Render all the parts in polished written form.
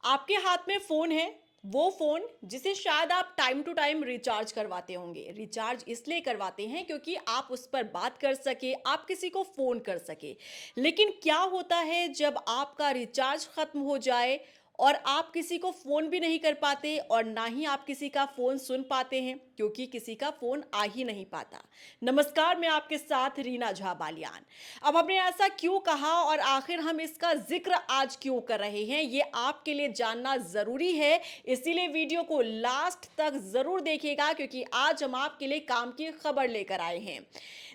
आपके हाथ में फ़ोन है, वो फ़ोन जिसे शायद आप टाइम टू टाइम रिचार्ज करवाते होंगे। रिचार्ज इसलिए करवाते हैं क्योंकि आप उस पर बात कर सकें, आप किसी को फ़ोन कर सकें। लेकिन क्या होता है जब आपका रिचार्ज ख़त्म हो जाए और आप किसी को फ़ोन भी नहीं कर पाते और ना ही आप किसी का फ़ोन सुन पाते हैं क्योंकि किसी का फ़ोन आ ही नहीं पाता। नमस्कार, मैं आपके साथ रीना झा बालियान। अब हमने ऐसा क्यों कहा और आखिर हम इसका जिक्र आज क्यों कर रहे हैं, ये आपके लिए जानना ज़रूरी है। इसीलिए वीडियो को लास्ट तक ज़रूर देखिएगा क्योंकि आज हम आपके लिए काम की खबर लेकर आए हैं।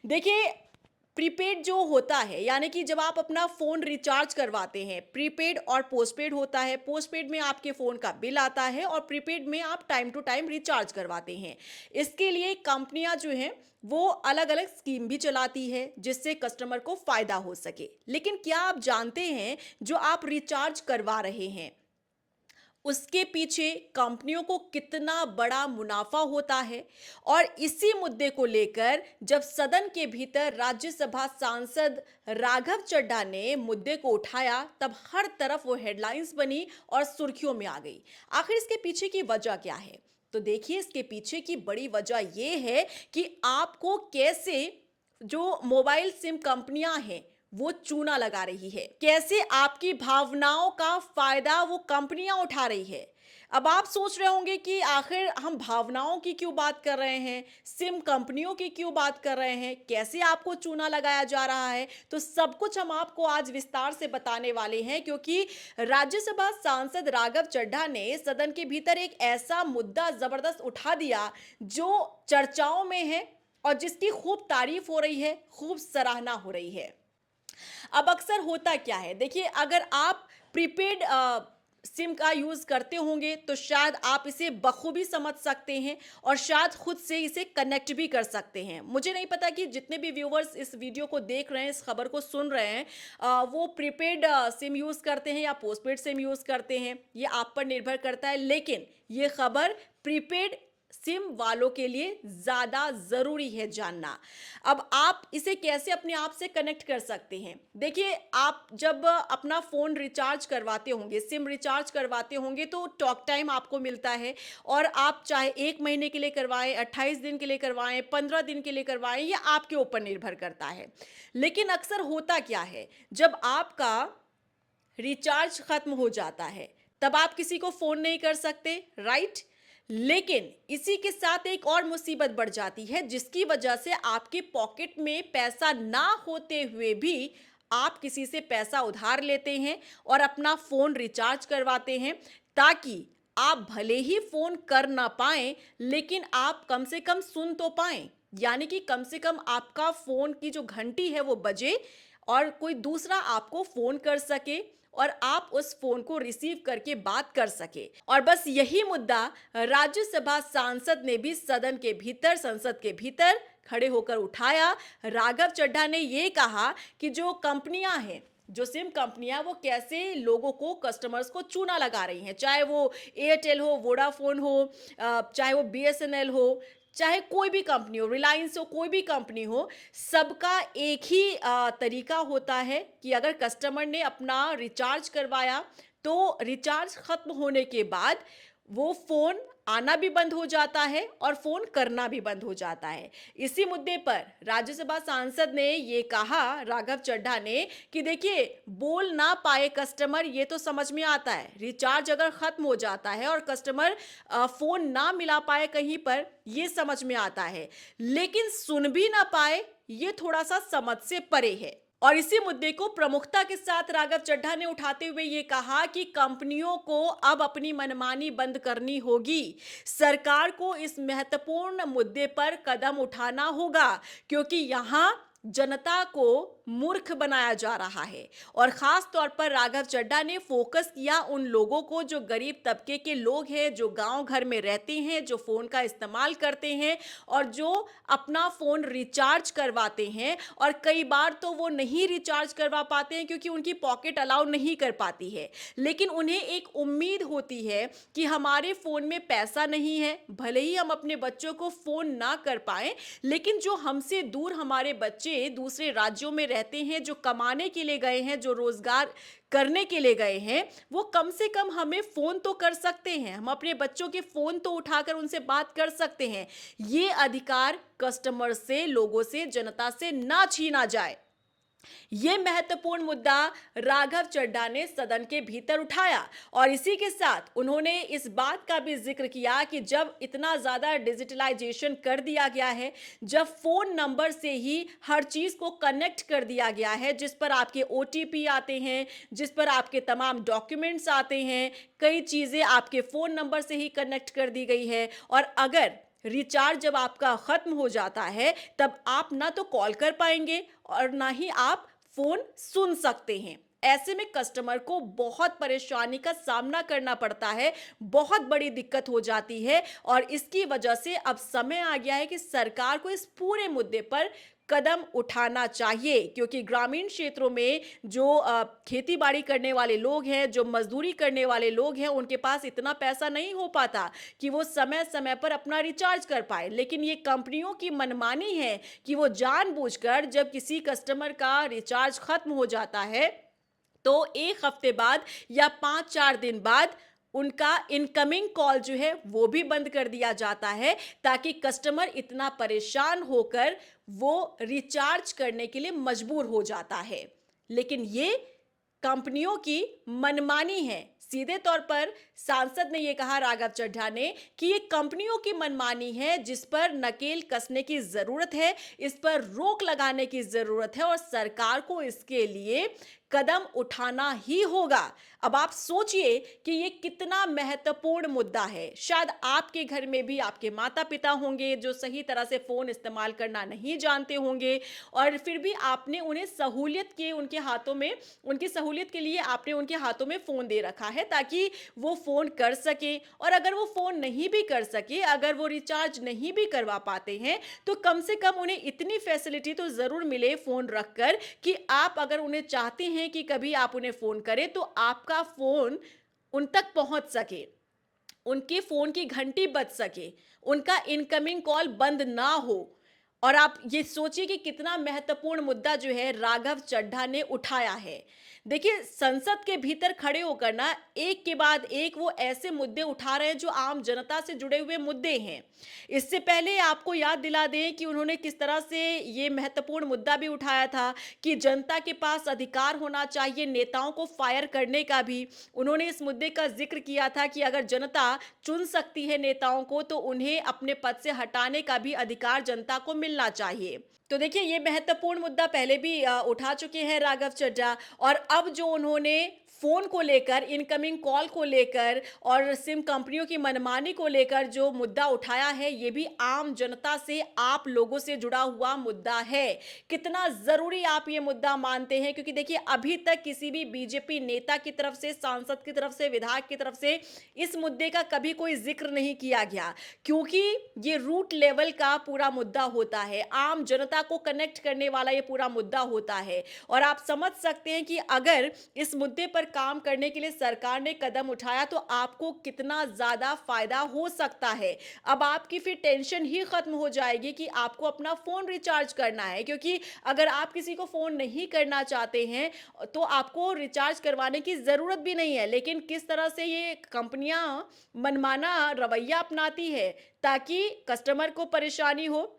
देखिए, प्रीपेड जो होता है यानी कि जब आप अपना फ़ोन रिचार्ज करवाते हैं, प्रीपेड और पोस्टपेड होता है। पोस्टपेड में आपके फ़ोन का बिल आता है और प्रीपेड में आप टाइम टू टाइम रिचार्ज करवाते हैं। इसके लिए कंपनियां जो हैं वो अलग अलग स्कीम भी चलाती है जिससे कस्टमर को फ़ायदा हो सके। लेकिन क्या आप जानते हैं जो आप रिचार्ज करवा रहे हैं उसके पीछे कंपनियों को कितना बड़ा मुनाफा होता है? और इसी मुद्दे को लेकर जब सदन के भीतर राज्यसभा सांसद राघव चड्ढा ने मुद्दे को उठाया, तब हर तरफ वो हेडलाइंस बनी और सुर्खियों में आ गई। आखिर इसके पीछे की वजह क्या है? तो देखिए, इसके पीछे की बड़ी वजह ये है कि आपको कैसे जो मोबाइल सिम कंपनियां हैं वो चूना लगा रही है, कैसे आपकी भावनाओं का फायदा वो कंपनियां उठा रही है। अब आप सोच रहे होंगे कि आखिर हम भावनाओं की क्यों बात कर रहे हैं, सिम कंपनियों की क्यों बात कर रहे हैं, कैसे आपको चूना लगाया जा रहा है। तो सब कुछ हम आपको आज विस्तार से बताने वाले हैं क्योंकि राज्यसभा सांसद राघव चड्ढा ने सदन के भीतर एक ऐसा मुद्दा जबरदस्त उठा दिया जो चर्चाओं में है और जिसकी खूब तारीफ हो रही है, खूब सराहना हो रही है। अब अक्सर होता क्या है, देखिए, अगर आप प्रीपेड सिम का यूज़ करते होंगे तो शायद आप इसे बखूबी समझ सकते हैं और शायद खुद से इसे कनेक्ट भी कर सकते हैं। मुझे नहीं पता कि जितने भी व्यूवर्स इस वीडियो को देख रहे हैं, इस खबर को सुन रहे हैं, वो प्रीपेड सिम यूज़ करते हैं या पोस्टपेड सिम यूज़ करते हैं, ये आप पर निर्भर करता है। लेकिन ये खबर प्रीपेड सिम वालों के लिए ज़्यादा ज़रूरी है जानना। अब आप इसे कैसे अपने आप से कनेक्ट कर सकते हैं? देखिए, आप जब अपना फ़ोन रिचार्ज करवाते होंगे, सिम रिचार्ज करवाते होंगे तो टॉक टाइम आपको मिलता है और आप चाहे 1 महीने के लिए करवाएँ, 28 दिन के लिए करवाएँ, 15 दिन के लिए करवाएँ, ये आपके ऊपर निर्भर करता है। लेकिन अक्सर होता क्या है, जब आपका रिचार्ज खत्म हो जाता है, तब आप किसी को फ़ोन नहीं कर सकते, राइट? लेकिन इसी के साथ एक और मुसीबत बढ़ जाती है जिसकी वजह से आपके पॉकेट में पैसा ना होते हुए भी आप किसी से पैसा उधार लेते हैं और अपना फ़ोन रिचार्ज करवाते हैं ताकि आप भले ही फ़ोन कर ना पाएँ, लेकिन आप कम से कम सुन तो पाएँ। यानी कि कम से कम आपका फ़ोन की जो घंटी है वो बजे और कोई दूसरा आपको फ़ोन कर सके और आप उस फ़ोन को रिसीव करके बात कर सके। और बस यही मुद्दा राज्यसभा सांसद ने भी सदन के भीतर, संसद के भीतर खड़े होकर उठाया। राघव चड्ढा ने ये कहा कि जो कंपनियां हैं, जो सिम कंपनियां, वो कैसे लोगों को, कस्टमर्स को चूना लगा रही हैं, चाहे वो एयरटेल हो, वोडाफोन हो, चाहे वो बीएसएनएल हो, चाहे कोई भी कंपनी हो, रिलायंस हो, कोई भी कंपनी हो, सबका एक ही तरीका होता है कि अगर कस्टमर ने अपना रिचार्ज करवाया तो रिचार्ज खत्म होने के बाद वो फ़ोन आना भी बंद हो जाता है और फ़ोन करना भी बंद हो जाता है। इसी मुद्दे पर राज्यसभा सांसद ने ये कहा, राघव चड्ढा ने, कि देखिए, बोल ना पाए कस्टमर ये तो समझ में आता है। रिचार्ज अगर ख़त्म हो जाता है और कस्टमर फ़ोन ना मिला पाए कहीं पर, ये समझ में आता है। लेकिन सुन भी ना पाए, ये थोड़ा-सा समझ से परे है। और इसी मुद्दे को प्रमुखता के साथ राघव चड्ढा ने उठाते हुए ये कहा कि कंपनियों को अब अपनी मनमानी बंद करनी होगी। सरकार को इस महत्वपूर्ण मुद्दे पर कदम उठाना होगा क्योंकि यहाँ जनता को मूर्ख बनाया जा रहा है। और खास तौर पर राघव चड्ढा ने फोकस किया उन लोगों को जो गरीब तबके के लोग हैं, जो गांव घर में रहते हैं, जो फ़ोन का इस्तेमाल करते हैं और जो अपना फ़ोन रिचार्ज करवाते हैं और कई बार तो वो नहीं रिचार्ज करवा पाते हैं क्योंकि उनकी पॉकेट अलाउ नहीं कर पाती है। लेकिन उन्हें एक उम्मीद होती है कि हमारे फ़ोन में पैसा नहीं है, भले ही हम अपने बच्चों को फ़ोन ना कर पाएँ, लेकिन जो हमसे दूर हमारे बच्चे दूसरे राज्यों में रहते हैं, जो कमाने के लिए गए हैं, जो रोजगार करने के लिए गए हैं, वो कम से कम हमें फोन तो कर सकते हैं। हम अपने बच्चों के फोन तो उठाकर उनसे बात कर सकते हैं। ये अधिकार कस्टमर से, लोगों से, जनता से ना छीना जाए। ये महत्वपूर्ण मुद्दा राघव चड्ढा ने सदन के भीतर उठाया और इसी के साथ उन्होंने इस बात का भी जिक्र किया कि जब इतना ज्यादा डिजिटलाइजेशन कर दिया गया है, जब फोन नंबर से ही हर चीज को कनेक्ट कर दिया गया है, जिस पर आपके ओटीपी आते हैं, जिस पर आपके तमाम डॉक्यूमेंट्स आते हैं, कई चीजें आपके फोन नंबर से ही कनेक्ट कर दी गई है। और अगर रिचार्ज जब आपका खत्म हो जाता है, तब आप ना तो कॉल कर पाएंगे और ना ही आप फोन सुन सकते हैं। ऐसे में कस्टमर को बहुत परेशानी का सामना करना पड़ता है, बहुत बड़ी दिक्कत हो जाती है और इसकी वजह से अब समय आ गया है कि सरकार को इस पूरे मुद्दे पर कदम उठाना चाहिए, क्योंकि ग्रामीण क्षेत्रों में जो खेती बाड़ी करने वाले लोग हैं, जो मजदूरी करने वाले लोग हैं, उनके पास इतना पैसा नहीं हो पाता कि वो समय समय पर अपना रिचार्ज कर पाए। लेकिन ये कंपनियों की मनमानी है कि वो जानबूझकर जब किसी कस्टमर का रिचार्ज खत्म हो जाता है, तो 1 हफ्ते बाद या 5-4 दिन बाद उनका इनकमिंग कॉल जो है वो भी बंद कर दिया जाता है, ताकि कस्टमर इतना परेशान होकर वो रिचार्ज करने के लिए मजबूर हो जाता है। लेकिन ये कंपनियों की मनमानी है। सीधे तौर पर सांसद ने यह कहा, राघव चड्ढा ने, कि ये कंपनियों की मनमानी है जिस पर नकेल कसने की जरूरत है, इस पर रोक लगाने की जरूरत है और सरकार को इसके लिए कदम उठाना ही होगा। अब आप सोचिए कि ये कितना महत्वपूर्ण मुद्दा है। शायद आपके घर में भी आपके माता पिता होंगे जो सही तरह से फोन इस्तेमाल करना नहीं जानते होंगे और फिर भी आपने उन्हें सहूलियत के उनके हाथों में उनकी सहूलियत के लिए आपने उनके हाथों में फोन दे रखा है ताकि वो फोन कर सके। और अगर वो फोन नहीं भी कर सके, अगर वो रिचार्ज नहीं भी करवा पाते हैं, तो कम से कम उन्हें इतनी फैसिलिटी तो जरूर मिले फोन रखकर कि आप अगर उन्हें चाहते हैं कि कभी आप उन्हें फोन करें तो आपका फोन उन तक पहुंच सके, उनके फोन की घंटी बज सके, उनका इनकमिंग कॉल बंद ना हो। और आप ये सोचिए कि कितना महत्वपूर्ण मुद्दा जो है राघव चड्ढा ने उठाया है। देखिए, संसद के भीतर खड़े होकर ना एक के बाद एक वो ऐसे मुद्दे उठा रहे हैं जो आम जनता से जुड़े हुए मुद्दे हैं। इससे पहले आपको याद दिला दें कि उन्होंने किस तरह से ये महत्वपूर्ण मुद्दा भी उठाया था कि जनता के पास अधिकार होना चाहिए नेताओं को फायर करने का भी। उन्होंने इस मुद्दे का जिक्र किया था कि अगर जनता चुन सकती है नेताओं को, तो उन्हें अपने पद से हटाने का भी अधिकार जनता को मिलना चाहिए। तो देखिए, ये महत्वपूर्ण मुद्दा पहले भी उठा चुके हैं राघव चड्ढा। और अब जो उन्होंने फोन को लेकर, इनकमिंग कॉल को लेकर और सिम कंपनियों की मनमानी को लेकर जो मुद्दा उठाया है, ये भी आम जनता से, आप लोगों से जुड़ा हुआ मुद्दा है। कितना जरूरी आप ये मुद्दा मानते हैं? क्योंकि देखिए, अभी तक किसी भी बीजेपी नेता की तरफ से, सांसद की तरफ से, विधायक की तरफ से इस मुद्दे का कभी कोई जिक्र नहीं किया गया, क्योंकि ये रूट लेवल का पूरा मुद्दा होता है, आम जनता को कनेक्ट करने वाला ये पूरा मुद्दा होता है। और आप समझ सकते हैं कि अगर इस मुद्दे पर काम करने के लिए सरकार ने कदम उठाया तो आपको कितना ज्यादा फायदा हो सकता है। अब आपकी फिर टेंशन ही खत्म हो जाएगी कि आपको अपना फोन रिचार्ज करना है, क्योंकि अगर आप किसी को फोन नहीं करना चाहते हैं तो आपको रिचार्ज करवाने की जरूरत भी नहीं है। लेकिन किस तरह से ये कंपनियां मनमाना रवैया अपनाती है ताकि कस्टमर को परेशानी हो,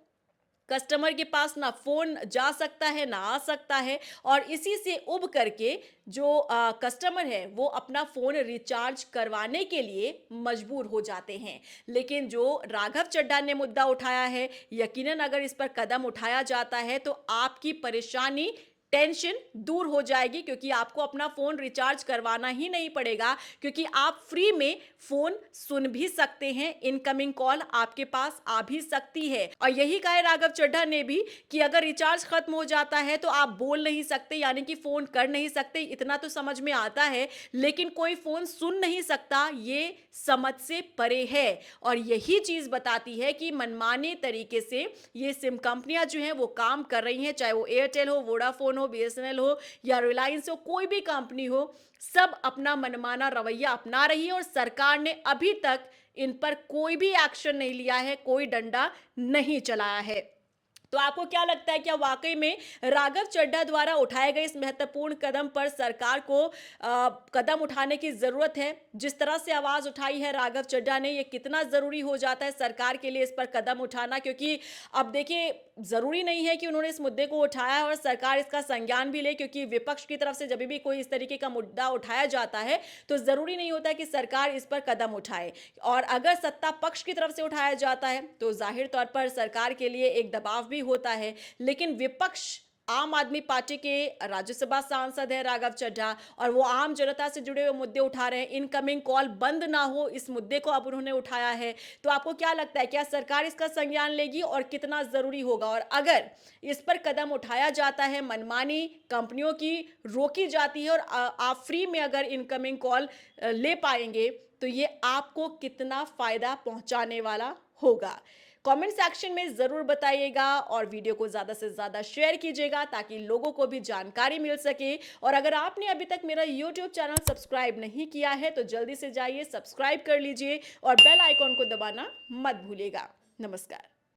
कस्टमर के पास ना फोन जा सकता है ना आ सकता है, और इसी से उब करके जो कस्टमर है वो अपना फोन रिचार्ज करवाने के लिए मजबूर हो जाते हैं। लेकिन जो राघव चड्ढा ने मुद्दा उठाया है, यकीनन अगर इस पर कदम उठाया जाता है तो आपकी परेशानी, टेंशन दूर हो जाएगी, क्योंकि आपको अपना फोन रिचार्ज करवाना ही नहीं पड़ेगा, क्योंकि आप फ्री में फोन सुन भी सकते हैं, इनकमिंग कॉल आपके पास आ भी सकती है। और यही कहा है राघव चड्ढा ने भी कि अगर रिचार्ज खत्म हो जाता है तो आप बोल नहीं सकते, यानी कि फोन कर नहीं सकते, इतना तो समझ में आता है, लेकिन कोई फोन सुन नहीं सकता, ये समझ से परे है। और यही चीज बताती है कि मनमाने तरीके से ये सिम कंपनियां जो हैं वो काम कर रही हैं, चाहे वो एयरटेल हो, वोडाफोन हो, बीएसएनएल हो या रिलायंस हो, कोई भी कंपनी हो, सब अपना मनमाना रवैया अपना रही है और सरकार ने अभी तक इन पर कोई भी एक्शन नहीं लिया है, कोई डंडा नहीं चलाया है। तो आपको क्या लगता है, क्या वाकई में राघव चड्ढा द्वारा उठाए गए इस महत्वपूर्ण कदम पर सरकार को कदम उठाने की जरूरत है? जिस तरह से आवाज उठाई है राघव चड्ढा ने, ये कितना जरूरी हो जाता है सरकार के लिए इस पर कदम उठाना? क्योंकि अब देखिए, जरूरी नहीं है कि उन्होंने इस मुद्दे को उठाया है और सरकार इसका संज्ञान भी ले, क्योंकि विपक्ष की तरफ से जब भी कोई इस तरीके का मुद्दा उठाया जाता है तो जरूरी नहीं होता कि सरकार इस पर कदम उठाए। और अगर सत्ता पक्ष की तरफ से उठाया जाता है तो जाहिर तौर पर सरकार के लिए एक दबाव भी होता है। लेकिन विपक्ष आम आदमी पार्टी के राज्यसभा सांसद है राघव चड्ढा, और वो आम जनता से जुड़े हुए मुद्दे उठा रहे हैं। इनकमिंग कॉल बंद ना हो, इस मुद्दे को अब उन्होंने उठाया है। तो आपको क्या लगता है, क्या सरकार इसका संज्ञान लेगी और कितना जरूरी होगा? और अगर इस पर कदम उठाया जाता है, मनमानी कंपनियों की रोकी जाती है और आप फ्री में अगर इनकमिंग कॉल ले पाएंगे, तो ये आपको कितना फायदा पहुंचाने वाला होगा? कमेंट सेक्शन में ज़रूर बताइएगा और वीडियो को ज़्यादा से ज़्यादा शेयर कीजिएगा ताकि लोगों को भी जानकारी मिल सके। और अगर आपने अभी तक मेरा यूट्यूब चैनल सब्सक्राइब नहीं किया है तो जल्दी से जाइए, सब्सक्राइब कर लीजिए और बेल आइकॉन को दबाना मत भूलिएगा। नमस्कार।